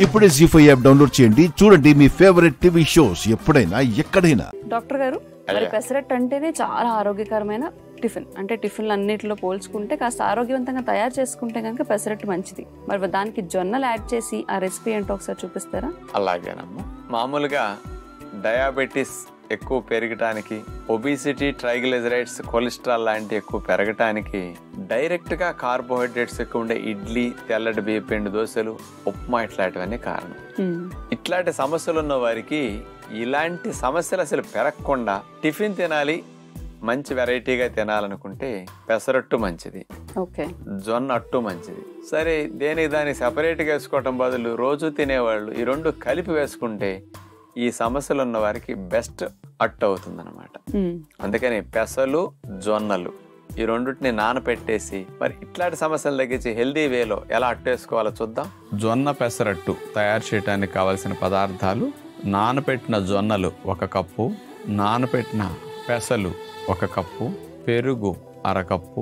ఇప్పుడే జీ5 app download చేయండి. చూడండి మీ ఫేవరెట్ టీవీ షోస్ ఎప్పుడైనా ఎక్కడైనా. డాక్టర్ గారు, మరి పెసరట్టు అంటేనే చాలా ఆరోగ్యకరమైన టిఫిన్. అంటే టిఫిన్లు అన్నిటిలో పోల్చుకుంటే కాస్త ఆరోగ్యవంతంగా తయారు చేసుకుంటే కనుక పెసరట్టు మంచిది. మరి దానికి జొన్నలు యాడ్ చేసి ఆ రెసిపీ ఏంటో ఒకసారి చూపిస్తారా? అలాగేనమ్మా. మామూలుగా డయాబెటీస్ ఎక్కువ పెరగటానికి, ఒబిసిటీ, ట్రైగ్లిజరైడ్స్, కొలెస్ట్రాల్ లాంటి ఎక్కువ పెరగటానికి డైరెక్ట్గా కార్బోహైడ్రేట్స్ ఎక్కువ ఉండే ఇడ్లీ, తెల్లటి బియ్య పిండి దోశలు, ఉప్మా ఇట్లాంటివన్నీ కారణం. ఇట్లాంటి సమస్యలు ఉన్న వారికి ఇలాంటి సమస్యలు అసలు పెరగకుండా టిఫిన్ తినాలి, మంచి వెరైటీగా తినాలనుకుంటే పెసరట్టు మంచిది, జొన్న అట్టు మంచిది. సరే, దానికి సెపరేట్గా వేసుకోవటం బదులు రోజు తినేవాళ్ళు ఈ రెండు కలిపి వేసుకుంటే ఈ సమస్యలు ఉన్న వారికి బెస్ట్ అట్టు అవుతుంది అనమాట. అందుకని పెసలు, జొన్నలు ఈ రెండుటిని నానపెట్టేసి మరి ఇట్లాంటి సమస్యలు తగ్గించి హెల్దీ వేలో ఎలా అట్టు వేసుకోవాలో చూద్దాం. జొన్న పెసరట్టు తయారు చేయడానికి కావలసిన పదార్థాలు: నానపెట్టిన జొన్నలు 1 కప్పు, నానపెట్టిన పెసలు 1 కప్పు, పెరుగు 1/2 కప్పు,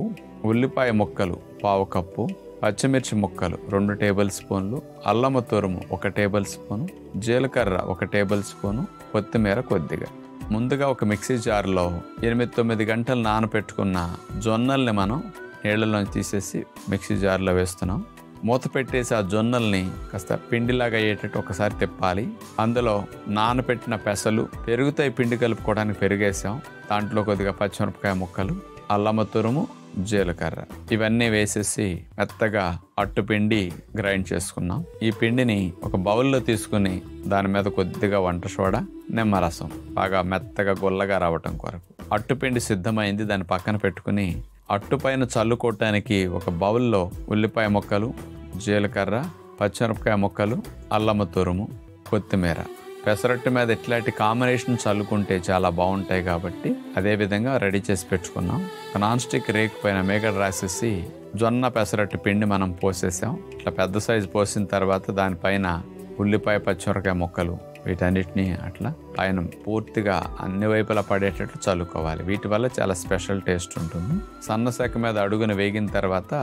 ఉల్లిపాయ ముక్కలు 1/4 కప్పు, పచ్చిమిర్చి ముక్కలు 2 టేబుల్ స్పూన్లు, అల్లము తురుము 1 టేబుల్ స్పూను, జీలకర్ర 1 టేబుల్ స్పూను, కొత్తిమీర కొద్దిగా. ముందుగా ఒక మిక్సీ జార్లో 8-9 గంటలు నానపెట్టుకున్న జొన్నల్ని మనం నీళ్ళలోంచి తీసేసి మిక్సీ జార్లో వేస్తున్నాం. మూత పెట్టేసి ఆ జొన్నల్ని కాస్త పిండిలాగా అయ్యేటట్టు ఒకసారి తిప్పాలి. అందులో నానపెట్టిన పెసలు, పెరుగుతాయి పిండి కలుపుకోవడానికి పెరిగేసాం. దాంట్లో కొద్దిగా పచ్చిమిరపకాయ ముక్కలు, అల్లము తురుము, జీలకర్ర ఇవన్నీ వేసేసి మెత్తగా అట్టు పిండి గ్రైండ్ చేసుకున్నాం. ఈ పిండిని ఒక బౌల్లో తీసుకుని దాని మీద కొద్దిగా వంట సోడా, నిమ్మరసం బాగా మెత్తగా గుల్లగా రావటం కొరకు అట్టు పిండి సిద్ధమైంది. దాన్ని పక్కన పెట్టుకుని అట్టు పైన చల్లుకోవటానికి ఒక బౌల్లో ఉల్లిపాయ ముక్కలు, జీలకర్ర, పచ్చిమిరపకాయ ముక్కలు, అల్లము తురుము, కొత్తిమీర. పెసరట్టు మీద ఇట్లాంటి కాంబినేషన్ చల్లుకుంటే చాలా బాగుంటాయి కాబట్టి అదే విధంగా రెడీ చేసి పెట్టుకున్నాం. నాన్ స్టిక్ రేక్ పైన మేగడ రాసేసి జొన్న పెసరట్టు పిండి మనం పోసేసాం. ఇట్లా పెద్ద సైజు పోసిన తర్వాత దానిపైన ఉల్లిపాయ, పచ్చిమిరపకాయ ముక్కలు వీటన్నిటిని అట్లా పైన పూర్తిగా అన్ని వైపులా పడేటట్లు చల్లుకోవాలి. వీటి వల్ల చాలా స్పెషల్ టేస్ట్ ఉంటుంది. సన్న సెక మీద అడుగున వేగిన తర్వాత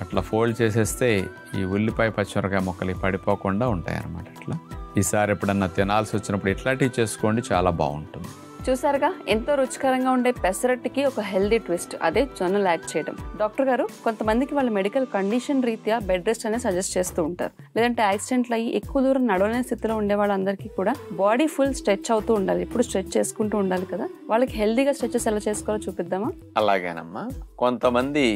అట్లా ఫోల్డ్ చేసేస్తే ఈ ఉల్లిపాయ, పచ్చిమిరపకాయ ముక్కలు పడిపోకుండా ఉంటాయి అన్నమాట. అట్లా ఈసారి ఎప్పుడన్నా తినాల్సి వచ్చినప్పుడు ఇట్లాంటివి చేసుకోండి, చాలా బాగుంటుంది. చూసారుగా, ఎంతో రుచికరంగా ఉండే పెసరట్టుకి ఒక హెల్దీ ట్విస్ట్, అదే జొన్నలు యాడ్ చేయడం. డాక్టర్ గారు, కొంతమందికి వాళ్ళ మెడికల్ కండిషన్ రీత్యా బెడ్ రెస్ట్ అనేది సజెస్ట్ చేస్తూ ఉంటారు. లేదంటే యాక్సిడెంట్లు అయ్యి ఎక్కువ దూరం నడవలేని స్థితిలో ఉండే వాళ్ళందరికీ కూడా బాడీ ఫుల్ స్ట్రెచ్ అవుతూ ఉండాలి, ఎప్పుడు స్ట్రెచ్ చేసుకుంటూ ఉండాలి కదా. వాళ్ళకి హెల్దీగా స్ట్రెచెస్ ఎలా చేసుకోవాలో చూపిద్దామా? అలాగేనమ్మా. కొంతమంది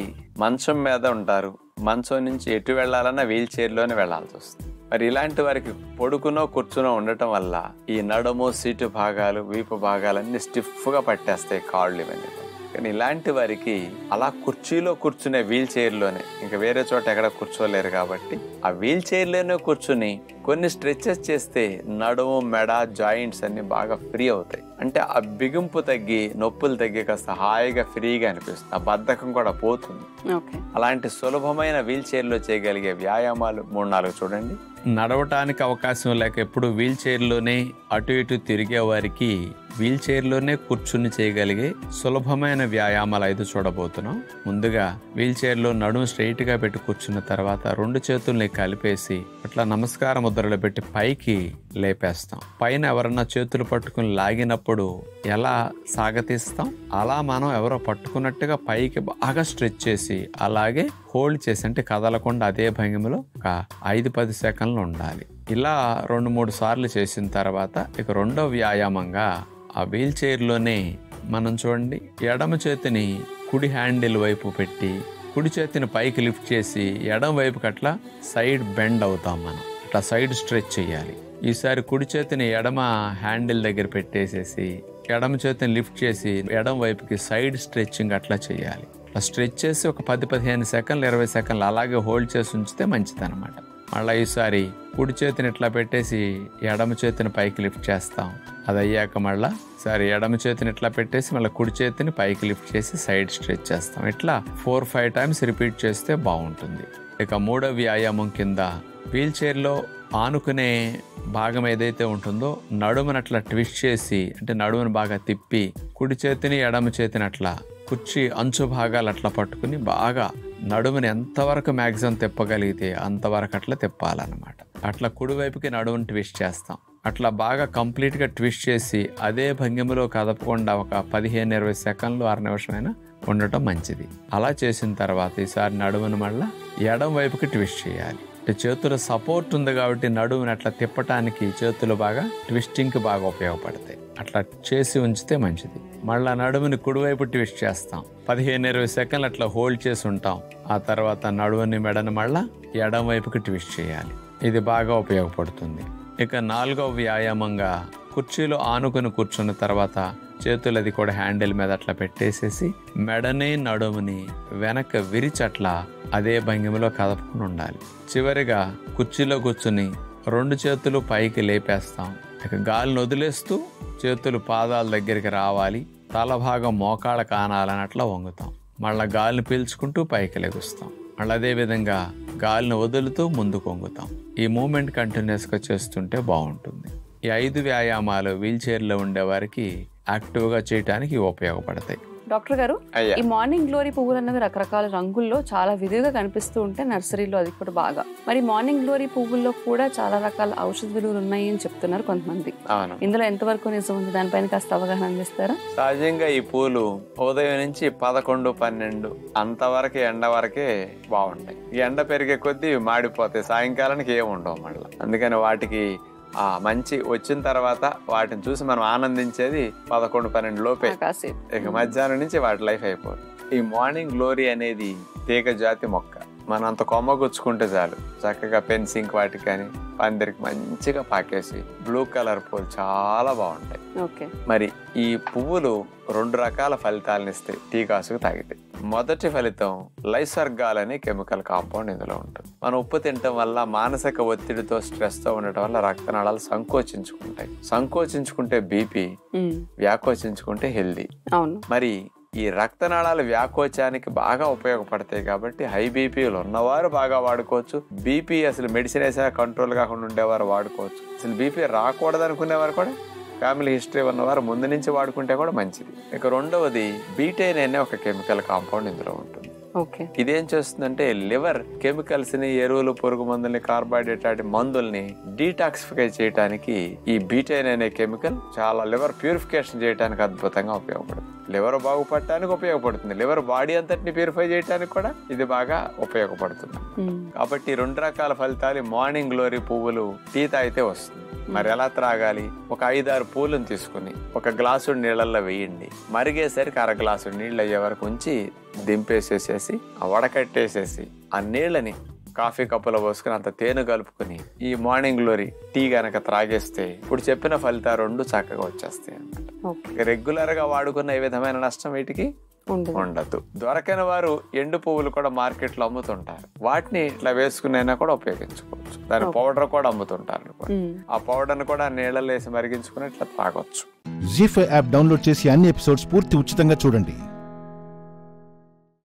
మంచం మీద ఉంటారు, మంచం నుంచి ఎటు వెళ్ళాలన్నా వీల్ చైర్లోనే వెళ్లాల్సి వస్తుంది. మరి ఇలాంటి వారికి పొడుకునో కూర్చునో ఉండటం వల్ల ఈ నడుము, సీటు భాగాలు, వీపు భాగాలన్నీ స్టిఫ్గా పట్టేస్తాయి, కాళ్ళు ఇవన్నీ. కానీ ఇలాంటి వారికి అలా కుర్చీలో కూర్చునే వీల్ చైర్లోనే, ఇంకా వేరే చోట ఎక్కడ కూర్చోలేరు కాబట్టి ఆ వీల్ చైర్లోనే కూర్చుని కొన్ని స్ట్రెచెస్ చేస్తే నడుము, మెడ, జాయింట్స్ అన్ని బాగా ఫ్రీ అవుతాయి. అంటే ఆ బిగింపు తగ్గి, నొప్పులు తగ్గి కాస్త హాయిగా ఫ్రీగా అనిపిస్తుంది. ఆ బద్ధకం కూడా పోతుంది. అలాంటి సులభమైన వీల్ చైర్లో చేయగలిగే వ్యాయామాలు 3-4 చూడండి. నడవటానికి అవకాశం లేక ఎప్పుడు వీల్ చైర్లోనే అటు ఇటు తిరిగే వారికి వీల్ చైర్లోనే కూర్చుని చేయగలిగే సులభమైన వ్యాయామాలు 5 చూడబోతున్నాం. ముందుగా వీల్ చైర్లో నడుము స్ట్రైట్ గా పెట్టి కూర్చున్న తర్వాత 2 చేతుల్ని కలిపేసి అట్లా నమస్కార ముద్రలో పెట్టి పైకి లేపేస్తాం. పైన ఎవరన్నా చేతులు పట్టుకుని లాగినప్పుడు ఎలా సాగతీస్తాం అలా మనం ఎవరో పట్టుకున్నట్టుగా పైకి బాగా స్ట్రెచ్ చేసి అలాగే హోల్డ్ చేసి, అంటే కదలకుండా అదే భంగిమలో ఒక 5-10 సెకండ్లు ఉండాలి. ఇలా 2-3 సార్లు చేసిన తర్వాత ఇక రెండో వ్యాయామంగా ఆ వీల్ చైర్లోనే మనం చూడండి, ఎడమ చేతిని కుడి హ్యాండిల్ వైపు పెట్టి కుడి చేతిని పైకి లిఫ్ట్ చేసి ఎడమ వైపుకి అట్లా సైడ్ బెండ్ అవుతాం. మనం అట్లా సైడ్ స్ట్రెచ్ చేయాలి. ఈసారి కుడి చేతిని ఎడమ హ్యాండిల్ దగ్గర పెట్టేసేసి ఎడమ చేతిని లిఫ్ట్ చేసి ఎడమ వైపుకి సైడ్ స్ట్రెచ్చింగ్ అట్లా చేయాలి. అట్లా స్ట్రెచ్ చేసి ఒక 10-15 సెకండ్లు 20 సెకండ్లు అలాగే హోల్డ్ చేసి ఉంచితే మంచిది అనమాట. మళ్ళీ ఈసారి కుడి చేతిని ఇట్లా పెట్టేసి ఎడమ చేతిని పైకి లిఫ్ట్ చేస్తాం. అది అయ్యాక మళ్ళీ సరే ఎడమ చేతిని ఇట్లా పెట్టేసి మళ్ళీ కుడి చేతిని పైకి లిఫ్ట్ చేసి సైడ్ స్ట్రెచ్ చేస్తాం. ఇట్లా 4-5 టైమ్స్ రిపీట్ చేస్తే బాగుంటుంది. ఇక మూడో వ్యాయామం కింద వీల్ చైర్లో ఆనుకునే భాగం ఏదైతే ఉంటుందో నడుమును అట్లా ట్విస్ట్ చేసి, అంటే నడుమును బాగా తిప్పి కుడి చేతిని ఎడమ చేతిని అట్లా కుర్చీ అంచు భాగాలు అట్లా పట్టుకుని బాగా నడుముని ఎంతవరకు మ్యాక్సిమం తిప్పగలిగితే అంతవరకు అట్లా తిప్పాలన్నమాట. అట్లా కుడివైపుకి నడుముని ట్విస్ట్ చేస్తాం. అట్లా బాగా కంప్లీట్గా ట్విస్ట్ చేసి అదే భంగిమలో కదపకుండా ఒక 15-20 సెకండ్లు 6 నిమిషమైనా ఉండటం మంచిది. అలా చేసిన తర్వాత ఈసారి నడుమును మళ్ళీ ఎడం వైపుకి ట్విస్ట్ చేయాలి. చేతుల సపోర్ట్ ఉంది కాబట్టి నడుముని అట్లా తిప్పటానికి చేతులు బాగా ట్విస్టింగ్కి బాగా ఉపయోగపడతాయి. అట్లా చేసి ఉంచితే మంచిది. మళ్ళీ నడుముని కుడివైపు ట్విస్ట్ చేస్తాం. 15-20 సెకండ్లు అట్లా హోల్డ్ చేసి ఉంటాం. ఆ తర్వాత నడుముని మెడను మళ్ళీ ఎడం వైపుకి ట్విస్ట్ చేయాలి. ఇది బాగా ఉపయోగపడుతుంది. ఇక 4వ వ్యాయామంగా కుర్చీలో ఆనుకుని కూర్చున్న తర్వాత చేతులది కూడా హ్యాండిల్ మీద అట్లా పెట్టేసేసి మెడని నడుముని వెనక్కి విరిచట్లా అదే భంగిమలో కదపకుండా ఉండాలి. చివరిగా కుర్చీలో కూర్చుని 2 చేతులు పైకి లేపేస్తాం. ఇక గాలిని వదిలేస్తూ చేతులు పాదాల దగ్గరికి రావాలి. తల భాగం మోకాళ్ళ కానాలని అట్లా వంగుతాం. మళ్ళీ గాలిని పీల్చుకుంటూ పైకి లెగుస్తాం. మళ్ళీ అదేవిధంగా గాలిని వదులుతూ ముందుకు వంగుతాం. ఈ మూమెంట్ కంటిన్యూస్గా చేస్తుంటే బాగుంటుంది. ఈ 5 వ్యాయామాలు వీల్ చైర్లో ఉండే వారికి యాక్టివ్గా చేయడానికి ఉపయోగపడతాయి. డాక్టర్ గారు, ఈ మార్నింగ్ గ్లోరీ పువ్వులు అన్నవి రకరకాల రంగుల్లో చాలా విధిగా కనిపిస్తూ ఉంటాయి నర్సరీలో, అది కూడా బాగా. మరి మార్నింగ్ గ్లోరీ పువ్వుల్లో కూడా చాలా రకాల ఔషధ విలువలు ఉన్నాయి అని చెప్తున్నారు కొంతమంది. ఇందులో ఎంతవరకు నిజం ఉంది, దానిపైన కాస్త అవగాహన అందిస్తారా? సహజంగా ఈ పూలు ఉదయం నుంచి 11-12 అంతవరకు ఎండ వరకే బాగుంటాయి. ఈ ఎండ పెరిగే కొద్దీ మాడిపోతాయి, సాయంకాలానికి ఏమి ఉండవు మళ్ళీ. అందుకని వాటికి మంచి వచ్చిన తర్వాత వాటిని చూసి మనం ఆనందించేది 11-12 లోపే. ఇక మధ్యాహ్నం నుంచి వాటి లైఫ్ అయిపోతుంది. ఈ మార్నింగ్ గ్లోరీ అనేది తీగ జాతి మొక్క. మనం అంత కొమ్మ గుచ్చుకుంటే చాలు, చక్కగా పెన్సింగ్ వాటికి కానీ పందిరికి మంచిగా పాకేసి బ్లూ కలర్ పూలు చాలా బాగుంటాయి. మరి ఈ పువ్వులు 2 రకాల ఫలితాలను ఇస్తాయి టీ కాసుకు తాగితే. మొదటి ఫలితం లైసర్గాల్ అనే కెమికల్ కాంపౌండ్ ఇందులో ఉంటుంది. మనం ఉప్పు తినటం వల్ల మానసిక ఒత్తిడితో స్ట్రెస్ తో ఉండటం వల్ల రక్తనాళాలు సంకోచించుకుంటాయి. సంకోచించుకుంటే బీపీ, వ్యాకోచించుకుంటే హెల్దీ. మరి ఈ రక్తనాళాల వ్యాకోచానికి బాగా ఉపయోగపడతాయి కాబట్టి హై బీపీలు ఉన్నవారు బాగా వాడుకోవచ్చు. బీపీ అసలు మెడిసిన్ వేసా కంట్రోల్ కాకుండా ఉండేవారు వాడుకోవచ్చు. అసలు బీపీ రాకూడదు అనుకునేవారు కూడా, ఫ్యామిలీ హిస్టరీ ఉన్నవారు ముందు నుంచి వాడుకుంటే కూడా మంచిది. ఇక 2వది బీటైన్ అనే ఒక కెమికల్ కాంపౌండ్ ఇందులో ఉంటుంది. ఇదేం చేస్తుందంటే లివర్ కెమికల్స్ ని, ఎరువులు, పురుగు మందుల్ని, కార్బోహైడ్రేట్ మందుల్ని డీటాక్సిఫై చేయడానికి ఈ బీటైన్ అనే కెమికల్ చాలా లివర్ ప్యూరిఫికేషన్ చేయడానికి అద్భుతంగా ఉపయోగపడుతుంది. లివర్ బాగుపడటానికి ఉపయోగపడుతుంది. లివర్ బాడీ అంతటిని ప్యూరిఫై చేయడానికి కూడా ఇది బాగా ఉపయోగపడుతుంది. కాబట్టి 2 రకాల ఫలితాలు మార్నింగ్ గ్లోరీ పువ్వులు టీ తాగితే వస్తుంది. మరి ఎలా త్రాగాలి? ఒక 5-6 పూలను తీసుకుని ఒక గ్లాసు నీళ్ళల్లో వేయండి. మరిగేసరికి 1/2 గ్లాసు నీళ్ళు అయ్యే వరకు ఉంచి దింపేసేసేసి వడకట్టేసేసి ఆ నీళ్ళని కాఫీ కప్పులో పోసుకుని అంత తేనె కలుపుకుని ఈ మార్నింగ్ గ్లోరీ టీ గనక త్రాగేస్తే ఇప్పుడు చెప్పిన ఫలితాలు 2 చక్కగా వచ్చేస్తాయి అన్నమాట. రెగ్యులర్ గా వాడుకున్న ఏ విధమైన నష్టం వీటికి ఉండదు. దొరకని వారు ఎండు పువ్వులు కూడా మార్కెట్ లో అమ్ముతుంటారు. వాటిని ఇట్లా వేసుకునైనా కూడా ఉపయోగించుకోవచ్చు. దాని పౌడర్ కూడా అమ్ముతుంటారు. ఆ పౌడర్ ను కూడా నీళ్ళలో వేసి మరిగించుకుని ఇట్లా తాగొచ్చు. జీ5 యాప్ డౌన్లోడ్ చేసి అన్ని ఎపిసోడ్స్ పూర్తి ఉచితంగా చూడండి.